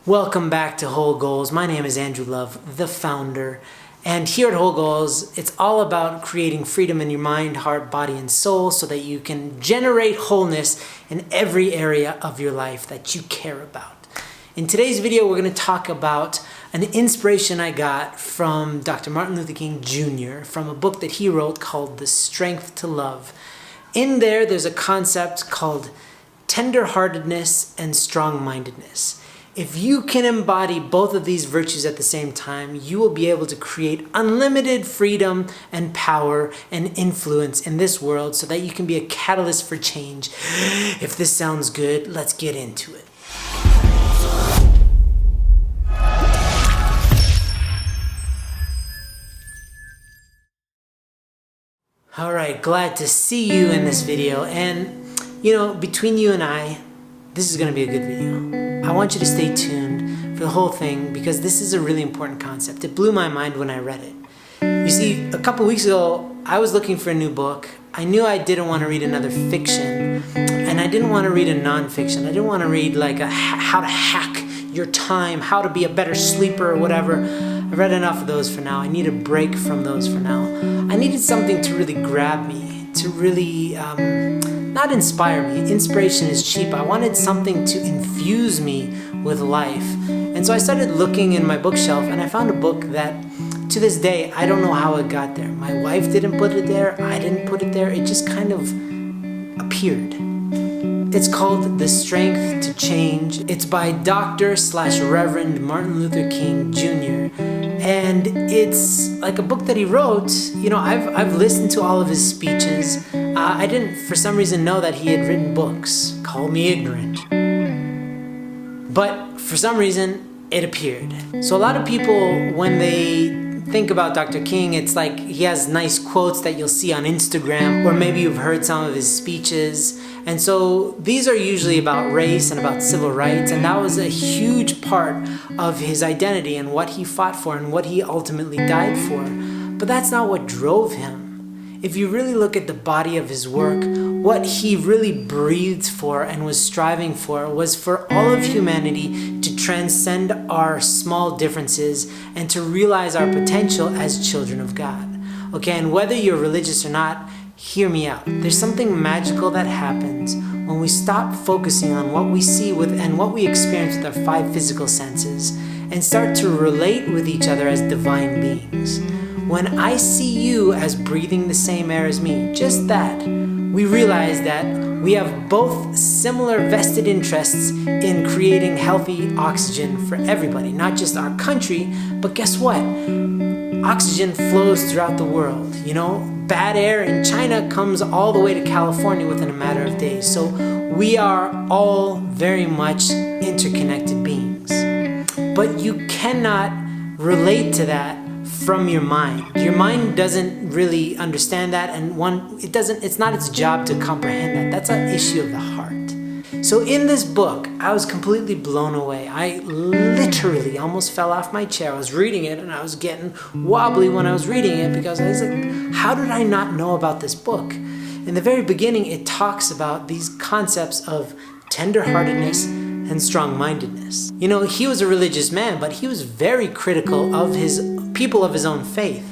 Welcome back to Whole Goals. My name is Andrew Love, the founder. And here at Whole Goals, it's all about creating freedom in your mind, heart, body, and soul so that you can generate wholeness in every area of your life that you care about. In today's video, we're going to talk about an inspiration I got from Dr. Martin Luther King Jr. from a book that he wrote called The Strength to Love. In there's a concept called tenderheartedness and strong-mindedness. If you can embody both of these virtues at the same time, you will be able to create unlimited freedom and power and influence in this world so that you can be a catalyst for change. If this sounds good, let's get into it. All right, glad to see you in this video. And, between you and I, this is going to be a good video. I want you to stay tuned for the whole thing because this is a really important concept. It blew my mind when I read it. You see, a couple weeks ago, I was looking for a new book. I knew I didn't want to read another fiction, and I didn't want to read a nonfiction. I didn't want to read like how to hack your time, how to be a better sleeper or whatever. I've read enough of those for now. I need a break from those for now. I needed something to really grab me, to really not inspire me. Inspiration is cheap. I wanted something to infuse me with life. And so I started looking in my bookshelf and I found a book that to this day, I don't know how it got there. My wife didn't put it there. I didn't put it there. It just kind of appeared. It's called The Strength to Change. It's by Dr./Reverend Martin Luther King Jr. And it's like a book that he wrote. I've listened to all of his speeches. I didn't, for some reason, know that he had written books. Call me ignorant. But for some reason, it appeared. So a lot of people, when they think about Dr. King, it's like he has nice quotes that you'll see on Instagram, or maybe you've heard some of his speeches. And so these are usually about race and about civil rights, and that was a huge part of his identity and what he fought for and what he ultimately died for. But that's not what drove him. If you really look at the body of his work, what he really breathed for and was striving for was for all of humanity to transcend our small differences and to realize our potential as children of God. Okay, and whether you're religious or not, hear me out. There's something magical that happens when we stop focusing on what we see with and what we experience with our 5 physical senses and start to relate with each other as divine beings. When I see you as breathing the same air as me, just that, we realize that we have both similar vested interests in creating healthy oxygen for everybody, not just our country, but guess what? Oxygen flows throughout the world. Bad air in China comes all the way to California within a matter of days. So we are all very much interconnected beings. But you cannot relate to that from your mind. Your mind doesn't really understand that, and it's not its job to comprehend that. That's an issue of the heart. So in this book, I was completely blown away. I literally almost fell off my chair. I was reading it and I was getting wobbly when I was reading it because I was like, how did I not know about this book? In the very beginning, it talks about these concepts of tenderheartedness and strong-mindedness. He was a religious man, but he was very critical of his people of his own faith.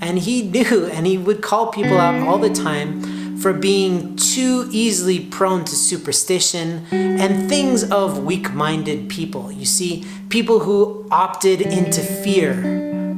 And he knew, and he would call people out all the time for being too easily prone to superstition and things of weak-minded people. You see, people who opted into fear,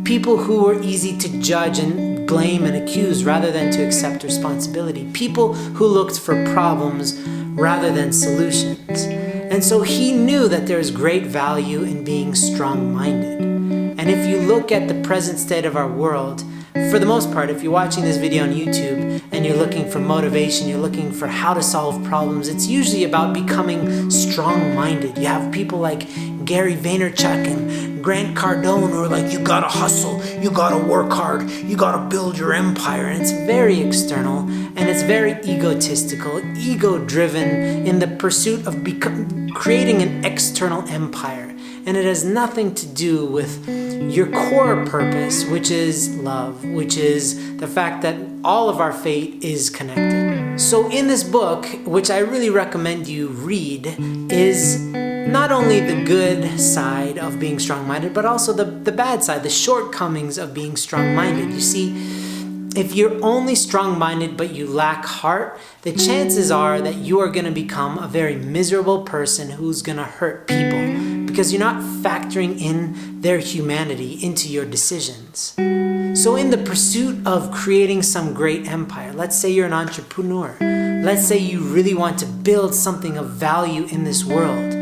people who were easy to judge and blame and accuse rather than to accept responsibility, people who looked for problems rather than solutions. And so he knew that there's great value in being strong-minded. And if you look at the present state of our world, for the most part, if you're watching this video on YouTube and you're looking for motivation, you're looking for how to solve problems, it's usually about becoming strong-minded. You have people like Gary Vaynerchuk and Grant Cardone who are like, you gotta hustle, you gotta work hard, you gotta build your empire. And it's very external and it's very egotistical, ego-driven in the pursuit of creating an external empire. And it has nothing to do with your core purpose, which is love, which is the fact that all of our fate is connected. So in this book, which I really recommend you read, is not only the good side of being strong-minded, but also the bad side, the shortcomings of being strong-minded. You see, if you're only strong-minded but you lack heart, the chances are that you are going to become a very miserable person who's going to hurt people because you're not factoring in their humanity into your decisions. So in the pursuit of creating some great empire, let's say you're an entrepreneur, let's say you really want to build something of value in this world.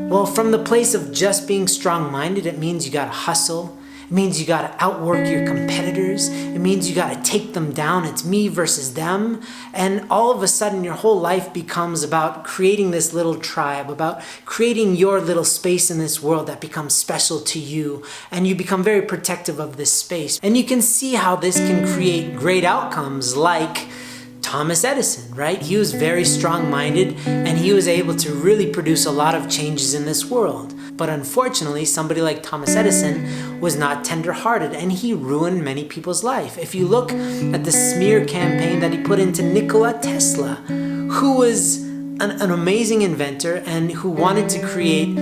Well, from the place of just being strong-minded, it means you gotta hustle. It means you gotta outwork your competitors. It means you gotta take them down. It's me versus them. And all of a sudden, your whole life becomes about creating this little tribe, about creating your little space in this world that becomes special to you. And you become very protective of this space. And you can see how this can create great outcomes like Thomas Edison, right? He was very strong-minded and he was able to really produce a lot of changes in this world. But unfortunately, somebody like Thomas Edison was not tender-hearted and he ruined many people's life. If you look at the smear campaign that he put into Nikola Tesla, who was an amazing inventor and who wanted to create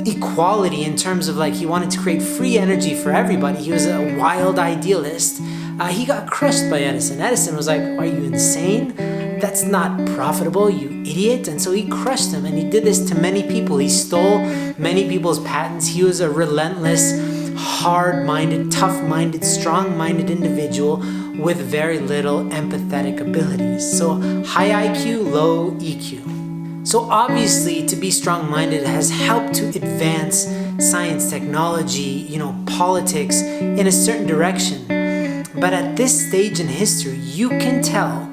equality in terms of he wanted to create free energy for everybody. He was a wild idealist. He got crushed by Edison. Edison was like, "Are you insane? That's not profitable, you idiot." And so he crushed him, and he did this to many people. He stole many people's patents. He was a relentless, hard-minded, tough-minded, strong-minded individual with very little empathetic abilities. So high IQ, low EQ. So obviously, to be strong-minded has helped to advance science, technology, politics in a certain direction. But at this stage in history, you can tell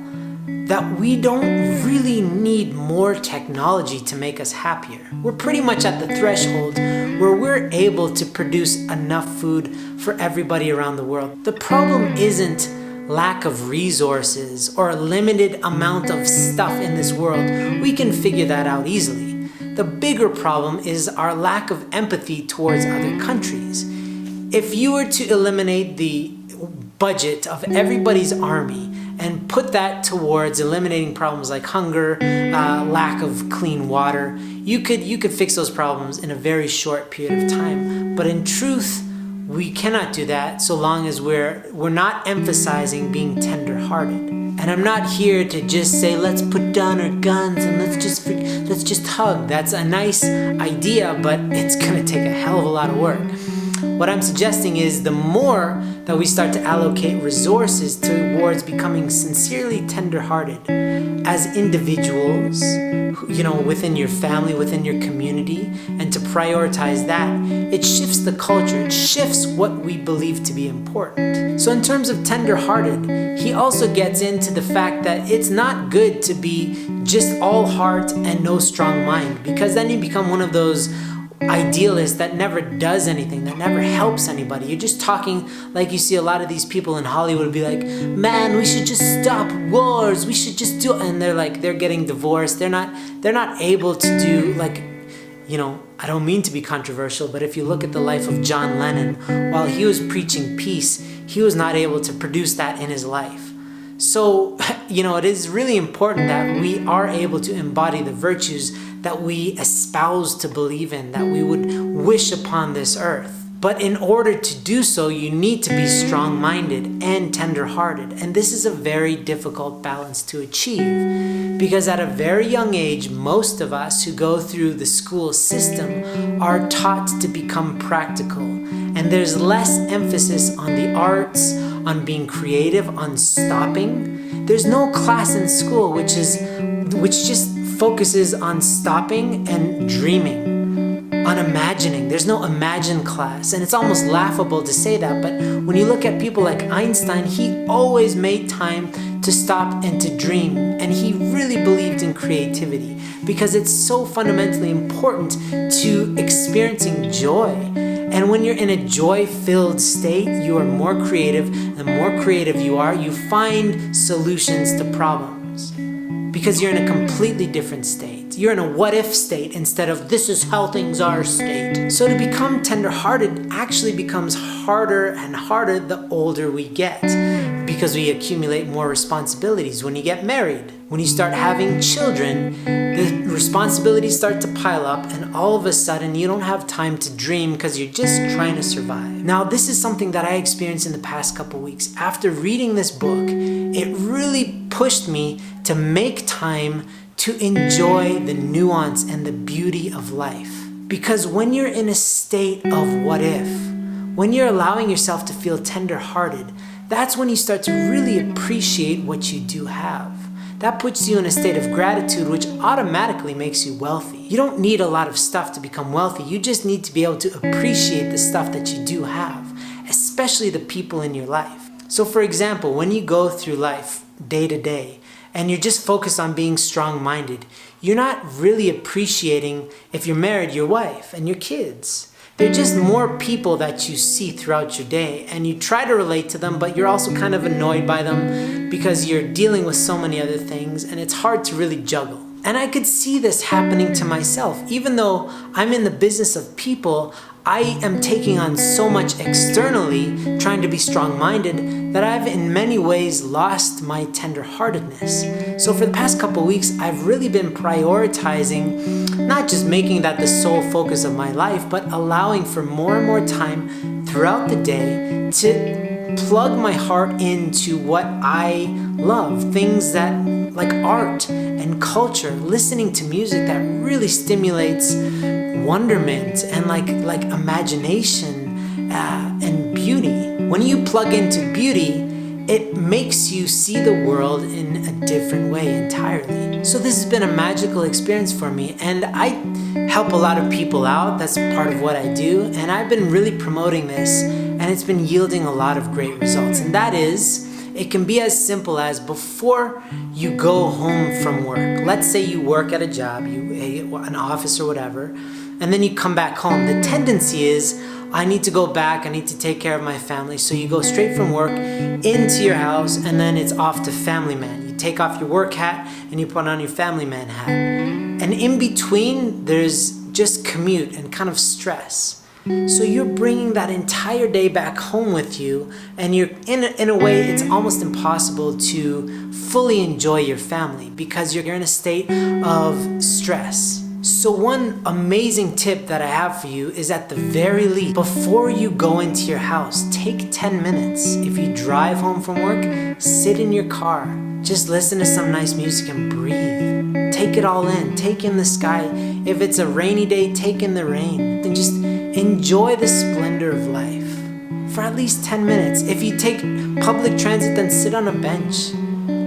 that we don't really need more technology to make us happier. We're pretty much at the threshold where we're able to produce enough food for everybody around the world. The problem isn't lack of resources or a limited amount of stuff in this world. We can figure that out easily. The bigger problem is our lack of empathy towards other countries. If you were to eliminate the budget of everybody's army and put that towards eliminating problems like hunger, lack of clean water, you could fix those problems in a very short period of time. But in truth, we cannot do that so long as we're not emphasizing being tender-hearted. And I'm not here to just say, let's put down our guns and let's just hug. That's a nice idea, but it's gonna take a hell of a lot of work. What I'm suggesting is the more that we start to allocate resources towards becoming sincerely tender-hearted as individuals, within your family, within your community, and to prioritize that, it shifts the culture, it shifts what we believe to be important. So in terms of tender-hearted, he also gets into the fact that it's not good to be just all heart and no strong mind, because then you become one of those idealist that never does anything, that never helps anybody. You're just talking like you see a lot of these people in Hollywood be like, man, we should just stop wars, we should just do it. And they're getting divorced. They're not able to do I don't mean to be controversial, but if you look at the life of John Lennon, while he was preaching peace, he was not able to produce that in his life. So, it is really important that we are able to embody the virtues that we espouse to believe in, that we would wish upon this earth. But in order to do so, you need to be strong-minded and tender-hearted. And this is a very difficult balance to achieve, because at a very young age, most of us who go through the school system are taught to become practical. And there's less emphasis on the arts, on being creative, on stopping. There's no class in school which just focuses on stopping and dreaming, on imagining. There's no imagine class, and it's almost laughable to say that, but when you look at people like Einstein, he always made time to stop and to dream, and he really believed in creativity because it's so fundamentally important to experiencing joy. And when you're in a joy-filled state, you are more creative. The more creative you are, you find solutions to problems because you're in a completely different state. You're in a what-if state instead of this is how things are state. So to become tender-hearted actually becomes harder and harder the older we get, because we accumulate more responsibilities. When you get married, when you start having children, the responsibilities start to pile up, and all of a sudden you don't have time to dream because you're just trying to survive. Now, this is something that I experienced in the past couple weeks. After reading this book, it really pushed me to make time to enjoy the nuance and the beauty of life. Because when you're in a state of what if, when you're allowing yourself to feel tender-hearted, that's when you start to really appreciate what you do have. That puts you in a state of gratitude, which automatically makes you wealthy. You don't need a lot of stuff to become wealthy. You just need to be able to appreciate the stuff that you do have, especially the people in your life. So for example, when you go through life day to day, and you're just focused on being strong-minded, you're not really appreciating, if you're married, your wife and your kids. They're just more people that you see throughout your day, and you try to relate to them, but you're also kind of annoyed by them because you're dealing with so many other things, and it's hard to really juggle. And I could see this happening to myself. Even though I'm in the business of people, I am taking on so much externally, trying to be strong-minded, that I've in many ways lost my tender-heartedness. So for the past couple weeks, I've really been prioritizing, not just making that the sole focus of my life, but allowing for more and more time throughout the day to plug my heart into what I love. Things that, like art and culture, listening to music that really stimulates wonderment and like imagination and beauty. When you plug into beauty, it makes you see the world in a different way entirely. So this has been a magical experience for me, and I help a lot of people out. That's part of what I do, and I've been really promoting this, and it's been yielding a lot of great results. And that is, it can be as simple as before you go home from work. Let's say you work at a job, an office or whatever, and then you come back home. The tendency is, I need to go back, I need to take care of my family. So you go straight from work into your house, and then it's off to family man. You take off your work hat and you put on your family man hat. And in between, there's just commute and kind of stress. So you're bringing that entire day back home with you, and you're in a way it's almost impossible to fully enjoy your family because you're in a state of stress. So one amazing tip that I have for you is, at the very least, before you go into your house, take 10 minutes. If you drive home from work, sit in your car. Just listen to some nice music and breathe. Take it all in. Take in the sky. If it's a rainy day, take in the rain. And just enjoy the splendor of life for at least 10 minutes. If you take public transit, then sit on a bench.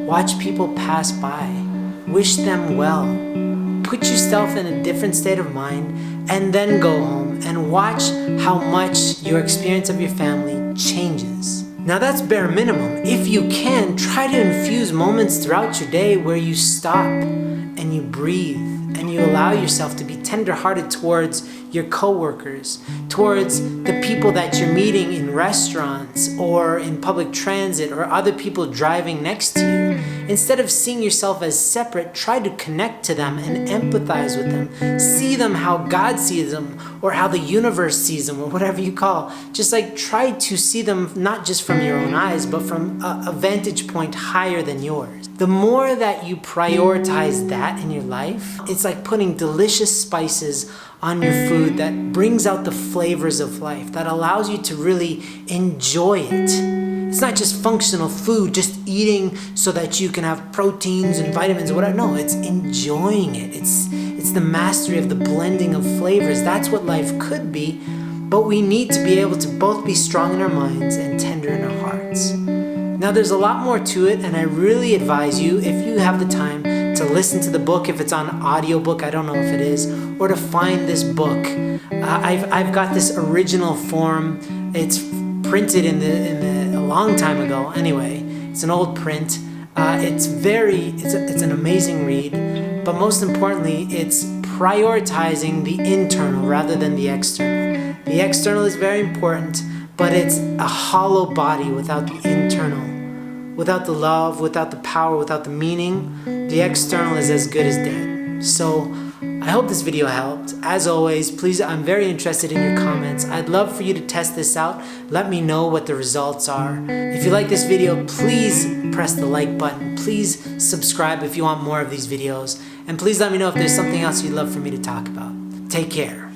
Watch people pass by. Wish them well. Put yourself in a different state of mind, and then go home and watch how much your experience of your family changes. Now that's bare minimum. If you can, try to infuse moments throughout your day where you stop and you breathe and you allow yourself to be tender-hearted towards your coworkers, towards the people that you're meeting in restaurants or in public transit or other people driving next to you. Instead of seeing yourself as separate, try to connect to them and empathize with them. See them how God sees them, or how the universe sees them, or whatever you call. Just like try to see them not just from your own eyes, but from a vantage point higher than yours. The more that you prioritize that in your life, it's like putting delicious spices on your food that brings out the flavors of life, that allows you to really enjoy it. It's not just functional food, just eating so that you can have proteins and vitamins or whatever. No, it's enjoying it. It's the mastery of the blending of flavors. That's what life could be, but we need to be able to both be strong in our minds and tender in our hearts. Now there's a lot more to it, and I really advise you, if you have the time, to listen to the book, if it's on audiobook, I don't know if it is, or to find this book. I've got this original form. It's printed a long time ago. Anyway, it's an old print. It's an amazing read, but most importantly, it's prioritizing the internal rather than the external. The external is very important, but it's a hollow body without the internal. Without the love, without the power, without the meaning, the external is as good as dead. So I hope this video helped. As always, please, I'm very interested in your comments. I'd love for you to test this out. Let me know what the results are. If you like this video, please press the like button. Please subscribe if you want more of these videos. And please let me know if there's something else you'd love for me to talk about. Take care.